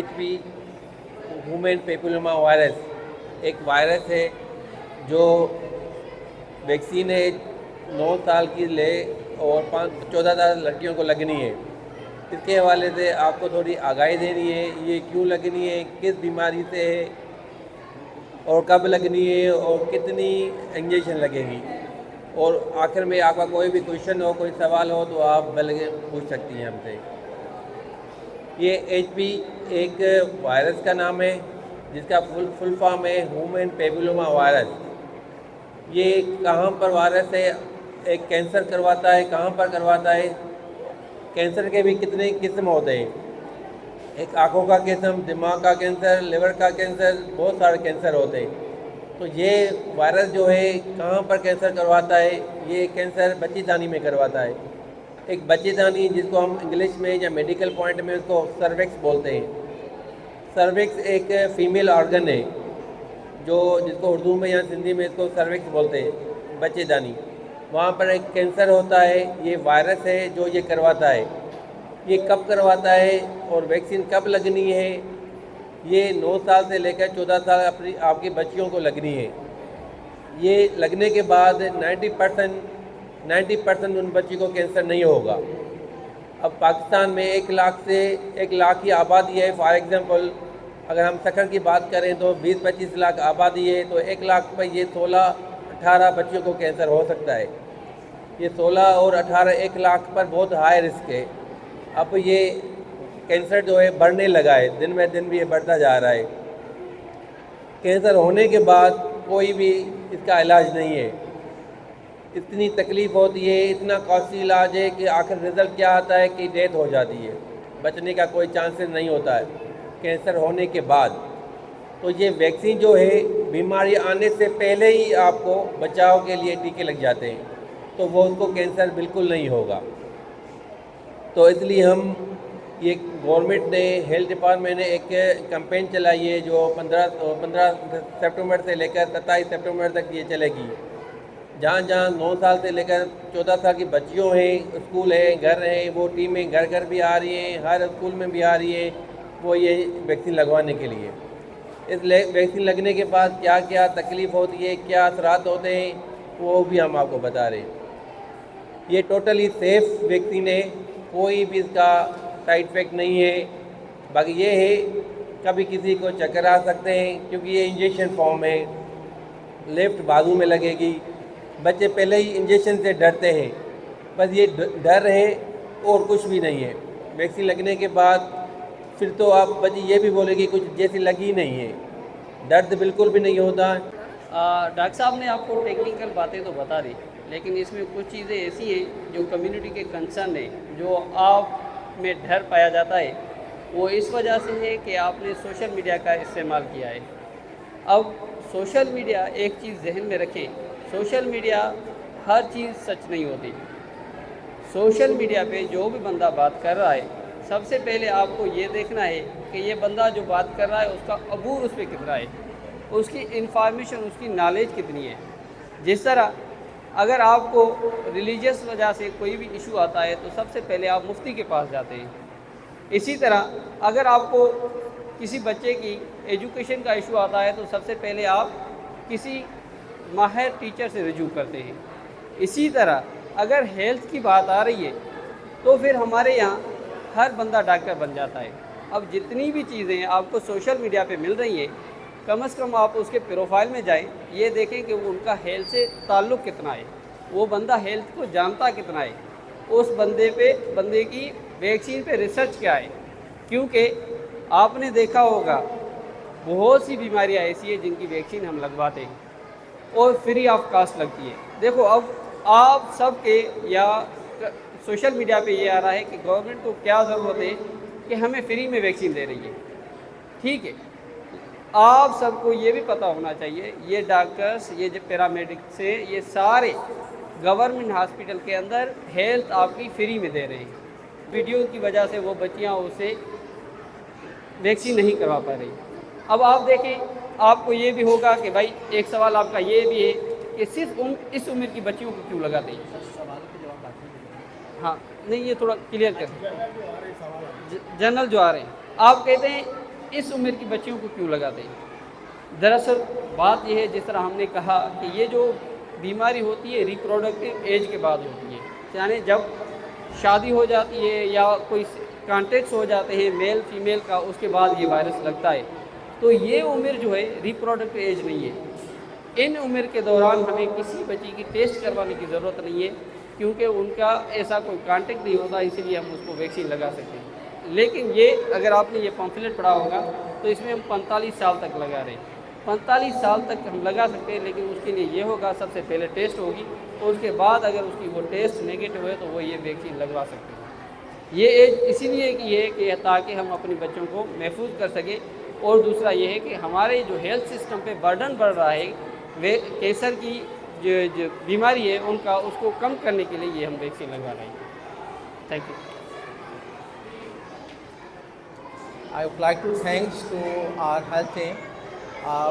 HP human papilloma virus एक virus है जो वैक्सीन है 9 साल की ले और 14 लड़कियों को लगनी है। इसके हवाले से आपको थोड़ी आगाही देनी है, ये क्यों लगनी है, किस बीमारी से है और कब लगनी है और कितनी इंजेक्शन लगेगी। और आखिर में आपका कोई भी क्वेश्चन हो, कोई सवाल हो तो आप बल्कि पूछ सकती हैं हमसे। ये HP एक वायरस का नाम है जिसका फुल फॉर्म है ह्यूमन पेपिलोमा वायरस। ये कहाँ पर वायरस है, एक कैंसर करवाता है, कहाँ पर करवाता है, कैंसर के भी कितने किस्म होते हैं, एक आँखों का किस्म, दिमाग का कैंसर, लिवर का कैंसर, बहुत सारे कैंसर होते हैं। तो ये वायरस जो है कहाँ पर कैंसर करवाता है, ये कैंसर बच्चेदानी में करवाता है। एक बच्चेदानी जिसको हम इंग्लिश में या मेडिकल पॉइंट में उसको सर्विक्स बोलते हैं। सर्विक्स एक फीमेल ऑर्गन है जो जिसको उर्दू में या सिंधी में इसको सर्विक्स बोलते हैं, बच्चेदानी। वहाँ पर एक कैंसर होता है, ये वायरस है जो ये करवाता है। ये कब करवाता है और वैक्सीन कब लगनी है, ये 9 साल से लेकर 14 साल अपनी आपकी बच्चियों को लगनी है। ये लगने के बाद 90% उन बच्ची को कैंसर नहीं होगा। अब पाकिस्तान में 1 लाख की आबादी है। फॉर एग्ज़ाम्पल अगर हम शक्कर की बात करें तो 20-25 लाख आबादी है, तो 1 लाख पर ये 16-18 बच्चियों को कैंसर हो सकता है। ये 16 और 18 1 लाख पर बहुत हाई रिस्क है। अब ये कैंसर जो है बढ़ने लगा है, दिन में दिन भी ये बढ़ता जा रहा है। कैंसर होने के बाद कोई भी इसका इलाज नहीं है, इतनी तकलीफ़ होती है, इतना कॉस्टली इलाज है कि आखिर रिज़ल्ट क्या आता है कि डेथ हो जाती है, बचने का कोई चांसेस नहीं होता है कैंसर होने के बाद। तो ये वैक्सीन जो है बीमारी आने से पहले ही आपको बचाव के लिए टीके लग जाते हैं, तो वो उसको कैंसर बिल्कुल नहीं होगा। तो इसलिए हम ये गवर्नमेंट ने, हेल्थ डिपार्टमेंट ने एक कैंपेन चलाई है जो 15 सितंबर से लेकर 27 सितंबर तक ये चलेगी। जहाँ 9 साल से लेकर 14 साल की बच्चियों हैं, स्कूल हैं, घर हैं, वो टीमें घर भी आ रही हैं, हर स्कूल में भी आ रही हैं वो ये वैक्सीन लगवाने के लिए। इस वैक्सीन लगने के बाद क्या क्या तकलीफ़ होती है, क्या असरात होते हैं, वो भी हम आपको बता रहे हैं। ये टोटली सेफ़ वैक्सीन है, कोई भी इसका साइड इफ़ेक्ट नहीं है। बाकी ये है कभी किसी को चक्कर आ सकते हैं क्योंकि ये इंजेक्शन फॉर्म है, लेफ्ट बाजू में लगेगी। बच्चे पहले ही इंजेक्शन से डरते हैं, बस ये डर है और कुछ भी नहीं है। वैक्सीन लगने के बाद फिर तो आप बच्ची ये भी बोलेगी कुछ जैसी लगी नहीं है, दर्द बिल्कुल भी नहीं होता। डॉक्टर साहब ने आपको टेक्निकल बातें तो बता दी, लेकिन इसमें कुछ चीज़ें ऐसी हैं जो कम्युनिटी के कंसर्न है, जो आप में डर पाया जाता है। वो इस वजह से है कि आपने सोशल मीडिया का इस्तेमाल किया है। अब सोशल मीडिया, एक चीज़ जहन में रखें, सोशल मीडिया हर चीज़ सच नहीं होती। सोशल मीडिया पे जो भी बंदा बात कर रहा है, सबसे पहले आपको ये देखना है कि ये बंदा जो बात कर रहा है उसका अबूर उस पर कितना है, उसकी इंफॉर्मेशन, उसकी नॉलेज कितनी है। जिस तरह अगर आपको रिलीजियस वजह से कोई भी इशू आता है तो सबसे पहले आप मुफ्ती के पास जाते हैं। इसी तरह अगर आपको किसी बच्चे की एजुकेशन का इशू आता है तो सबसे पहले आप किसी माहिर टीचर से रजू करते हैं। इसी तरह अगर हेल्थ की बात आ रही है तो फिर हमारे यहाँ हर बंदा डॉक्टर बन जाता है। अब जितनी भी चीज़ें आपको सोशल मीडिया पे मिल रही हैं, कम से कम आप उसके प्रोफाइल में जाएं, ये देखें कि वो उनका हेल्थ से ताल्लुक़ कितना है, वो बंदा हेल्थ को जानता कितना है, उस बंदे की वैक्सीन पे रिसर्च क्या है। क्योंकि आपने देखा होगा बहुत सी बीमारियां ऐसी है जिनकी वैक्सीन हम लगवाते हैं और फ्री ऑफ कास्ट लगती है। देखो अब आप सबके या सोशल मीडिया पे ये आ रहा है कि गवर्नमेंट को क्या ज़रूरत है कि हमें फ्री में वैक्सीन दे रही है। ठीक है, आप सबको ये भी पता होना चाहिए, ये डॉक्टर्स, ये जो पैरामेडिक्स है, ये सारे गवर्नमेंट हॉस्पिटल के अंदर हेल्थ आपकी फ्री में दे रहे हैं। वीडियो की वजह से वो बच्चियाँ उसे वैक्सीन नहीं करवा पा रही। अब आप देखें, आपको ये भी होगा कि भाई एक सवाल आपका ये भी है कि सिर्फ इस उम्र की बच्चियों को क्यों लगाते हैं। हाँ नहीं, ये थोड़ा क्लियर कर, जनरल जो आ रहे हैं, आप कहते हैं इस उम्र की बच्चियों को क्यों लगाते हैं। दरअसल बात यह है, जिस तरह हमने कहा कि ये जो बीमारी होती है रिप्रोडक्टिव एज के बाद होती है, यानी जब शादी हो जाती है या कोई कॉन्टेक्ट्स हो जाते हैं मेल फीमेल का, उसके बाद ये वायरस लगता है। तो ये उम्र जो है रिप्रोडक्टिव एज नहीं है। इन उम्र के दौरान हमें किसी बच्ची की टेस्ट करवाने की ज़रूरत नहीं है, क्योंकि उनका ऐसा कोई कांटेक्ट नहीं होता, इसीलिए हम उसको वैक्सीन लगा सकते हैं। लेकिन ये अगर आपने ये पम्फलेट पढ़ा होगा तो इसमें हम 45 साल तक लगा रहे हैं। 45 साल तक हम लगा सकते हैं, लेकिन उसके लिए ये होगा सबसे पहले टेस्ट होगी और उसके बाद अगर उसकी वो टेस्ट नेगेटिव है तो वो ये वैक्सीन लगवा सकते हैं। ये एज इसीलिए कि ये कि ताकि हम अपने बच्चों को महफूज कर सकें, और दूसरा ये है कि हमारे जो हेल्थ सिस्टम पे बर्डन बढ़ रहा है, वे कैंसर की जो बीमारी है उनका, उसको कम करने के लिए ये हम वैक्सीन लगा रहे हैं। Thank you. I would like to thanks to our health team,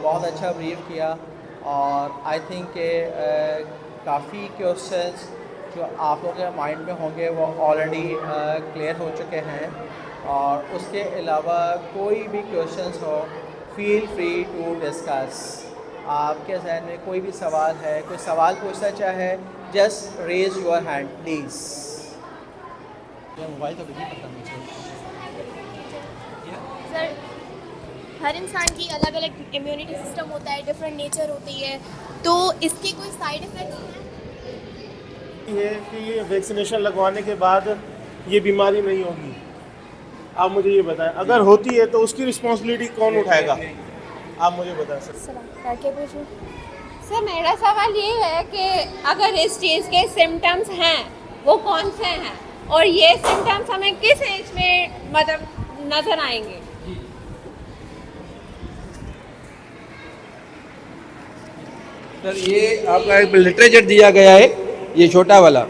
बहुत अच्छा ब्रीफ किया, और आई थिंक के काफ़ी क्वेश्चंस जो आप लोगों के माइंड में होंगे वो ऑलरेडी क्लियर हो चुके हैं, और उसके अलावा कोई भी क्वेश्चंस हो फील फ्री टू डिस्कस। आपके जहन में कोई भी सवाल है, कोई सवाल पूछना चाहे, just raise your hand please. Mobile तो बिल्कुल पता नहीं सर, हर इंसान की अलग अलग इम्यूनिटी सिस्टम होता है, डिफरेंट नेचर होती है, तो इसके कोई साइड इफ़ेक्ट्स हैं? ये कि ये वैक्सीनेशन लगवाने के बाद ये बीमारी नहीं होगी। आप मुझे ये बताएं, अगर होती है तो उसकी रिस्पॉन्सिबिलिटी कौन उठाएगा, आप मुझे बताएं सर। सर मेरा सवाल ये है कि अगर इस चीज़ के सिम्टम्स हैं वो कौन से हैं, और ये सिम्टम्स हमें किस एज में मतलब नज़र आएंगे। सर ये आपका एक लिटरेचर दिया गया है, ये छोटा वाला,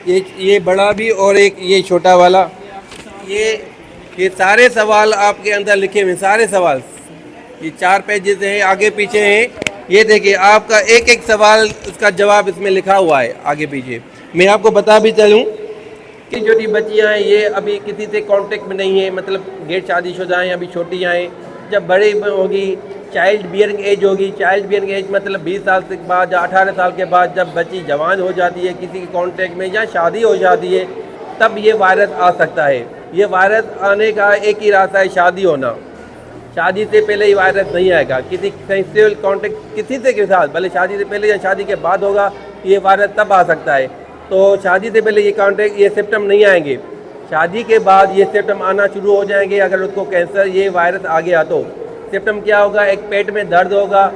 ये बड़ा भी और एक ये छोटा वाला, ये सारे सवाल आपके अंदर लिखे हुए, सारे सवाल, ये 4 पेजेस हैं, आगे पीछे हैं। ये देखिए आपका एक एक सवाल उसका जवाब इसमें लिखा हुआ है आगे पीछे। मैं आपको बता भी चलूँ कि छोटी बच्चियाँ हैं ये अभी किसी से कांटेक्ट में नहीं है, मतलब गैर शादीशुदा हैं, अभी छोटी हैं। जब बड़ी होगी, चाइल्ड बियरिंग एज होगी, चाइल्ड बियरिंग एज मतलब 20 साल के बाद या 18 साल के बाद जब बच्ची जवान हो जाती है, किसी के कांटेक्ट में या शादी हो जाती है, तब ये वायरस आ सकता है। ये वायरस आने का एक ही रास्ता है, शादी होना। शादी से पहले ये वायरस नहीं आएगा। किसी सेक्सुअल कांटेक्ट किसी से के साथ, भले शादी से पहले या शादी के बाद होगा, ये वायरस तब आ सकता है। तो शादी से पहले ये कांटेक्ट, ये सिम्टम नहीं आएंगे। शादी के बाद ये सिम्टम आना शुरू हो जाएंगे। अगर उसको कैंसर, ये वायरस आ गया तो सिम्टम क्या होगा, एक पेट में दर्द होगा,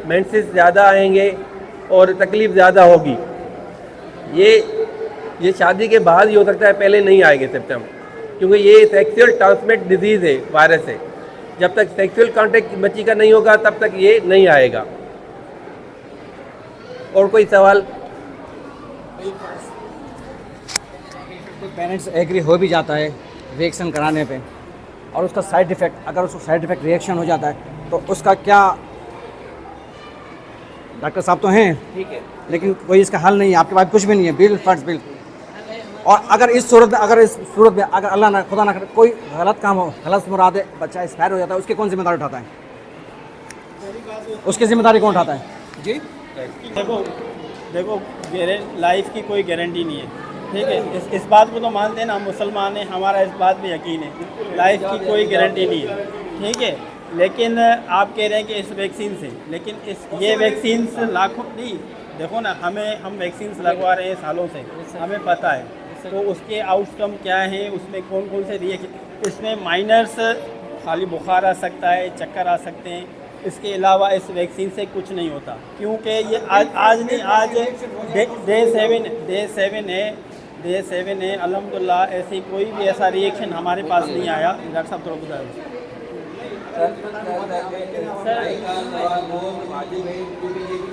मेंसेस ज़्यादा आएंगे और तकलीफ़ ज़्यादा होगी। ये शादी के बाद ही हो सकता है, पहले नहीं आएंगे सिम्टम, क्योंकि ये सेक्सुअल ट्रांसमिट डिजीज़ है, वायरस है। जब तक सेक्सुअल कांटेक्ट बच्ची का नहीं होगा तब तक ये नहीं आएगा। और कोई सवाल? कोई पेरेंट्स एग्री हो भी जाता है रिएक्शन कराने पे, और उसका साइड इफ़ेक्ट, अगर उसको साइड इफ़ेक्ट रिएक्शन हो जाता है तो उसका क्या, डॉक्टर साहब तो हैं ठीक है, लेकिन कोई इसका हल नहीं है, आपके पास कुछ भी नहीं है, बिल फर्स्ट बिल। और अगर इस सूरत में अगर अल्लाह ना खुदा ना करे कोई गलत काम हो, गलत मुरादे बच्चा एक्सपायर हो जाता है, उसकी कौन जिम्मेदारी उठाता है? उसकी जिम्मेदारी कौन उठाता है जी? देखो लाइफ की कोई गारंटी नहीं है, ठीक है। इस बात को तो मानते हैं ना, हम मुसलमान हैं, हमारा इस बात में यकीन है, लाइफ की कोई गारंटी नहीं है, ठीक है। लेकिन आप कह रहे हैं कि इस वैक्सीन से, लेकिन ये वैक्सीन लाखों नहीं, देखो ना, हम वैक्सीन लगवा रहे हैं सालों से, हमें पता है तो उसके आउटकम क्या हैं, उसमें कौन कौन से रिएक्शन, इसमें माइनर्स खाली बुखार आ सकता है, चक्कर आ सकते हैं, इसके अलावा इस वैक्सीन से कुछ नहीं होता, क्योंकि ये आज नहीं, आज डे 7 है अल्हम्दुलिल्लाह, ऐसी कोई भी ऐसा रिएक्शन हमारे पास नहीं आया। डॉक्टर साहब थोड़ा बताइए।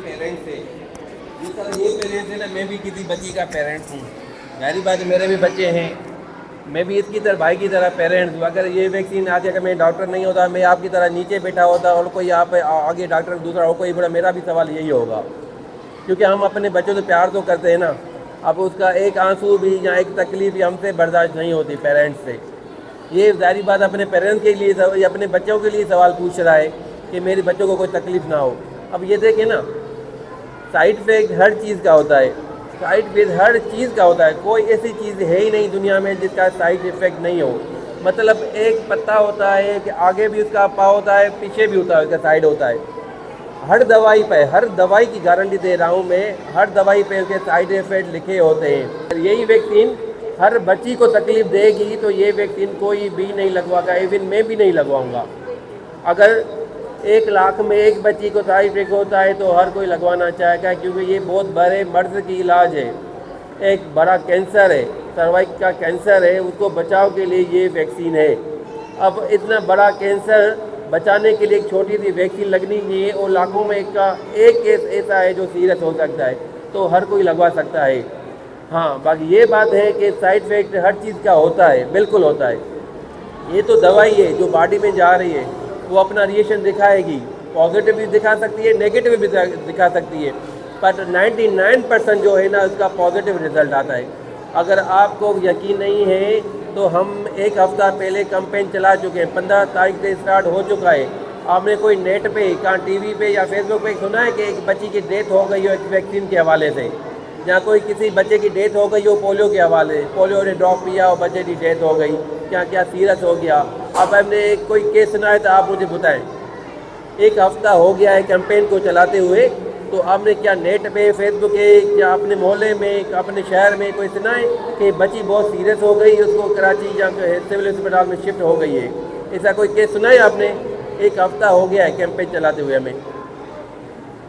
पेरेंट्स है, ये पेरेंट्स है ना, मैं भी किसी बच्ची का पेरेंट्स हूँ, मेरी बात मेरे भी बच्चे हैं, मैं भी इसकी तरह भाई की तरह पेरेंट्स हूँ। अगर ये वैक्सीन आती, अगर मैं डॉक्टर नहीं होता, मैं आपकी तरह नीचे बैठा होता और कोई यहाँ पे आगे डॉक्टर दूसरा हो कोई बड़ा, मेरा भी सवाल यही होगा, क्योंकि हम अपने बच्चों से प्यार तो करते हैं ना। अब उसका एक आंसू भी या एक तकलीफ भी हमसे बर्दाश्त नहीं होती पेरेंट्स से। ये ज़ाहिर बात अपने पेरेंट्स के लिए, अपने बच्चों के लिए सवाल पूछ रहा है कि मेरे बच्चों को कोई तकलीफ़ ना हो। अब ये देखें ना, साइड इफ़ेक्ट हर चीज़ का होता है, साइड इफ़ेक्ट हर चीज़ का होता है, कोई ऐसी चीज़ है ही नहीं दुनिया में जिसका साइड इफ़ेक्ट नहीं हो। मतलब एक पत्ता होता है कि आगे भी उसका पाव होता है, पीछे भी होता है, उसका साइड होता है। हर दवाई पे, हर दवाई की गारंटी दे रहा हूँ मैं, हर दवाई पे उसके साइड इफ़ेक्ट लिखे होते हैं। यही वैक्सीन हर बच्ची को तकलीफ़ देगी तो ये वैक्सीन कोई भी नहीं लगवाएगा, इवन मैं भी नहीं लगवाऊँगा। अगर 1 लाख में एक बच्ची को साइड इफेक्ट होता है तो हर कोई लगवाना चाहेगा, क्योंकि ये बहुत बड़े मर्ज की इलाज है, एक बड़ा कैंसर है, सर्वाइकल का कैंसर है, उसको बचाव के लिए ये वैक्सीन है। अब इतना बड़ा कैंसर बचाने के लिए एक छोटी सी वैक्सीन लगनी चाहिए, और लाखों में एक केस ऐसा है जो सीरियस हो सकता है, तो हर कोई लगवा सकता है। हाँ, बाकी ये बात है कि साइड इफेक्ट हर चीज़ का होता है, बिल्कुल होता है। ये तो दवाई है जो बॉडी में जा रही है, वो अपना रिएक्शन दिखाएगी, पॉजिटिव भी दिखा सकती है, नेगेटिव भी दिखा सकती है, पर 99% जो है ना उसका पॉजिटिव रिजल्ट आता है। अगर आपको यकीन नहीं है तो हम 1 हफ़्ता पहले कैंपेन चला चुके हैं, 15 तारीख से स्टार्ट हो चुका है। आपने कोई नेट पे, कहाँ टीवी पे या फेसबुक पे सुना है कि एक बच्ची की डेथ हो गई हो एक वैक्सीन के हवाले से, या कोई किसी बच्चे की डेथ हो गई हो पोलियो के हवाले, पोलियो ने ड्रॉप पिया और बच्चे की डेथ हो गई, क्या क्या सीरियस हो गया। अब हमने कोई केस सुना है तो आप मुझे बताएं। 1 हफ़्ता हो गया है कैंपेन को चलाते हुए, तो आपने क्या नेट पे, फेसबुक पे, या अपने मोहल्ले में, अपने शहर में कोई सुना है कि बच्ची बहुत सीरियस हो गई, उसको कराची या सिविल अस्पताल में शिफ्ट हो गई है? ऐसा कोई केस सुना है आपने? 1 हफ़्ता हो गया है कैंपेन चलाते हुए। हमें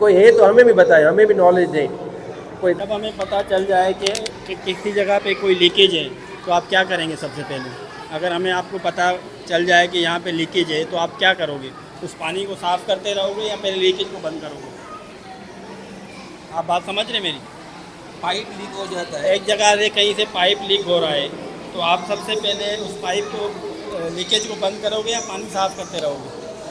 कोई है तो हमें भी बताएं, हमें भी नॉलेज दें। कोई जब हमें पता चल जाए कि किसी जगह पे कोई लीकेज है तो आप क्या करेंगे? सबसे पहले अगर हमें आपको पता चल जाए कि यहाँ पे लीकेज है तो आप क्या करोगे? उस पानी को साफ़ करते रहोगे या पहले लीकेज को बंद करोगे? आप बात समझ रहे मेरी? पाइप लीक हो जाता है, एक जगह से कहीं से पाइप लीक हो रहा है तो आप सबसे पहले उस पाइप को, लीकेज को बंद करोगे या पानी साफ़ करते रहोगे?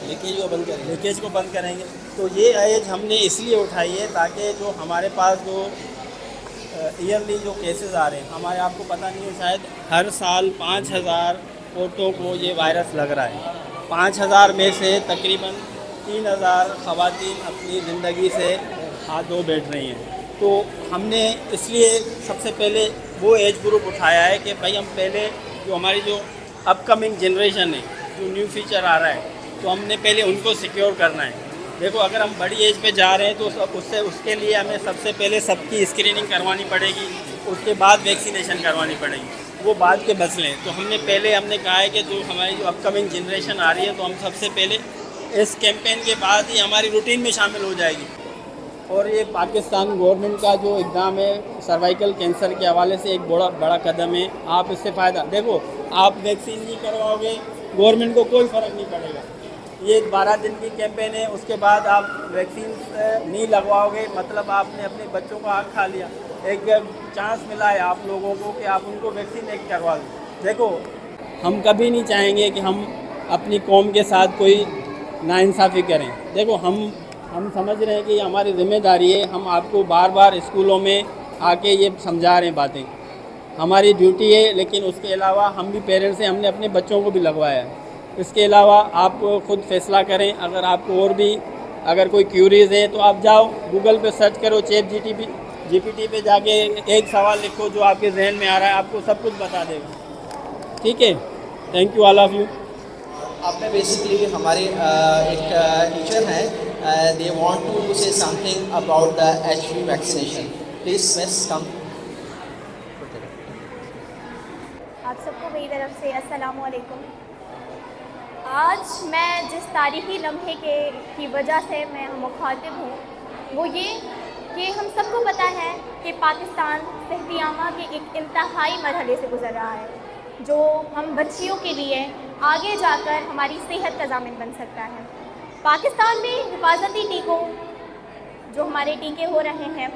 लीकेज को बंद करेंगे। लीकेज को बंद करेंगे। तो ये एज हमने इसलिए उठाई है ताकि जो हमारे पास जो ईयरली जो केसेस आ रहे हैं, हमारे, आपको पता नहीं है शायद, हर साल 5000 औरतों को ये वायरस लग रहा है। 5000 में से तकरीबन 3000 ख़वातीन अपनी ज़िंदगी से हाथ धो बैठ रही हैं। तो हमने इसलिए सबसे पहले वो एज ग्रुप उठाया है कि भाई हम पहले जो हमारी जो अपकमिंग जनरेशन है, जो न्यू फ्यूचर आ रहा है, तो हमने पहले उनको सिक्योर करना है। देखो, अगर हम बड़ी एज पे जा रहे हैं तो उसके लिए हमें सबसे पहले सबकी स्क्रीनिंग करवानी पड़ेगी, उसके बाद वैक्सीनेशन करवानी पड़ेगी, वो बाद के मसले हैं। तो हमने कहा है कि जो हमारी जो अपकमिंग जनरेशन आ रही है, तो हम सबसे पहले इस कैंपेन के बाद ही हमारी रूटीन में शामिल हो जाएगी। और ये पाकिस्तान गवर्नमेंट का जो एग्ज़ाम है सर्वाइकल कैंसर के हवाले से एक बड़ा कदम है। आप इससे फ़ायदा देखो, आप वैक्सीन नहीं करवाओगे, गवर्नमेंट को कोई फ़र्क नहीं पड़ेगा। ये 12 दिन की कैंपेन है, उसके बाद आप वैक्सीन नहीं लगवाओगे, मतलब आपने अपने बच्चों को आग खा लिया। एक चांस मिला है आप लोगों को कि आप उनको वैक्सीन एक करवा दो। देखो, हम कभी नहीं चाहेंगे कि हम अपनी कौम के साथ कोई नाइंसाफ़ी करें। देखो, हम समझ रहे हैं कि ये हमारी ज़िम्मेदारी है। हम आपको बार बार स्कूलों में आके ये समझा रहे हैं बातें, हमारी ड्यूटी है। लेकिन उसके अलावा हम भी पेरेंट्स हैं, हमने अपने बच्चों को भी लगवाया है। इसके अलावा आप खुद फैसला करें। अगर आपको और भी अगर कोई क्यूरीज़ है तो आप जाओ गूगल पे सर्च करो, चैट जीपीटी पे जाके एक सवाल लिखो जो आपके जहन में आ रहा है, आपको सब कुछ बता देगा। ठीक है, thank you all of you. आपने बेसिकली हमारे एक टीचर हैं, they want to say something about the HPV vaccination. Please miss come. आप सबको मेरी तरफ से अस्सलाम वालेकुम। आज मैं जिस तारीख़ी लम्हे की वजह से मैं मुखातिब हूँ वो ये कि हम सबको पता है कि पाकिस्तान सेहतियामा के एक इंतहाई मरहले से गुज़र रहा है, जो हम बच्चियों के लिए आगे जाकर हमारी सेहत का ज़ामिन बन सकता है। पाकिस्तान में हिफाजती टीकों जो हमारे टीके हो रहे हैं,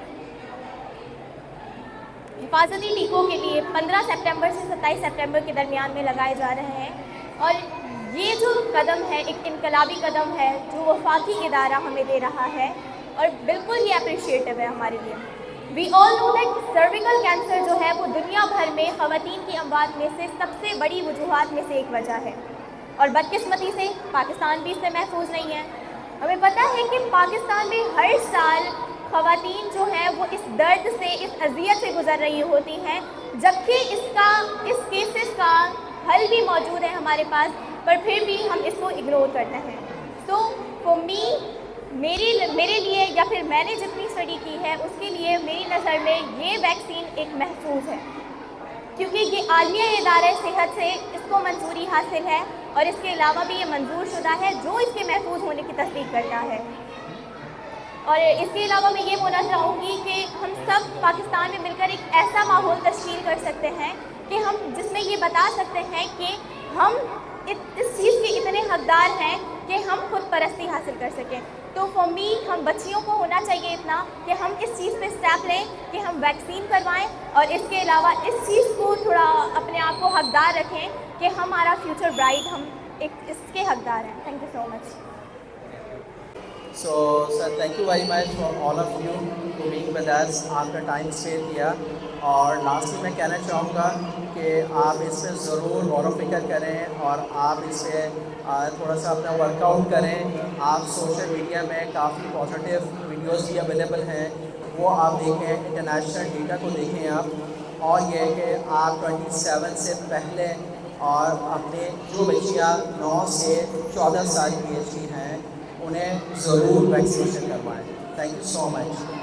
हिफाजती टीकों के लिए 15 सितंबर से 27 सितंबर के दरमियान में लगाए जा रहे हैं और ये जो कदम है एक इनकलाबी कदम है जो वफाकी इदारा हमें दे रहा है और बिल्कुल ही अप्रिशिएटिव है हमारे लिए। We all know that cervical cancer जो है वो दुनिया भर में ख़वातीन की अमवात में से सबसे बड़ी वजूहात में से एक वजह है और बदकिस्मती से पाकिस्तान भी इससे महफूज नहीं है। हमें पता है कि पाकिस्तान में हर साल ख़वातीन जो हैं वो इस दर्द से, इस अजियत से गुज़र रही होती हैं, जबकि इस केसेस का हल भी मौजूद है हमारे पास, पर फिर भी हम इसको इग्नोर करते हैं। सो फॉर मी, मेरे लिए या फिर मैंने जितनी स्टडी की है उसके लिए मेरी नज़र में ये वैक्सीन एक महफूज है, क्योंकि ये आलमी इदारे सेहत से इसको मंजूरी हासिल है और इसके अलावा भी ये मंजूर शुदा है जो इसके महफूज होने की तस्दीक करता है। और इसके अलावा मैं ये बोलना चाहूँगी कि हम सब पाकिस्तान में मिलकर एक ऐसा माहौल तश्कील कर सकते हैं कि हम जिसमें ये बता सकते हैं कि हम इस चीज़ के इतने हकदार हैं कि हम खुद परस्ती हासिल कर सकें। तो फॉर मी, हम बच्चियों को होना चाहिए इतना कि हम इस चीज़ पे स्टेप लें कि हम वैक्सीन करवाएं और इसके अलावा इस चीज़ को थोड़ा अपने आप को हकदार रखें कि हमारा फ्यूचर ब्राइट, हम एक इसके हकदार हैं। Thank you so much. So sir, thank you very much for all of you to being with us, आपका टाइम स्पेयर किया। और लास्टली मैं कहना चाहूँगा कि आप इस पर ज़रूर गौर व फिक्र करें और आप इसे थोड़ा सा अपना वर्कआउट करें। आप सोशल मीडिया में काफ़ी पॉजिटिव वीडियोस भी अवेलेबल हैं, वो आप देखें, इंटरनेशनल डेटा को देखें आप। और ये है कि आप 27 से पहले और अपने जो बच्चियाँ 9 से 14 साल की एज की हैं उन्हें ज़रूर वैक्सीनेशन करवाएं। Thank you so much.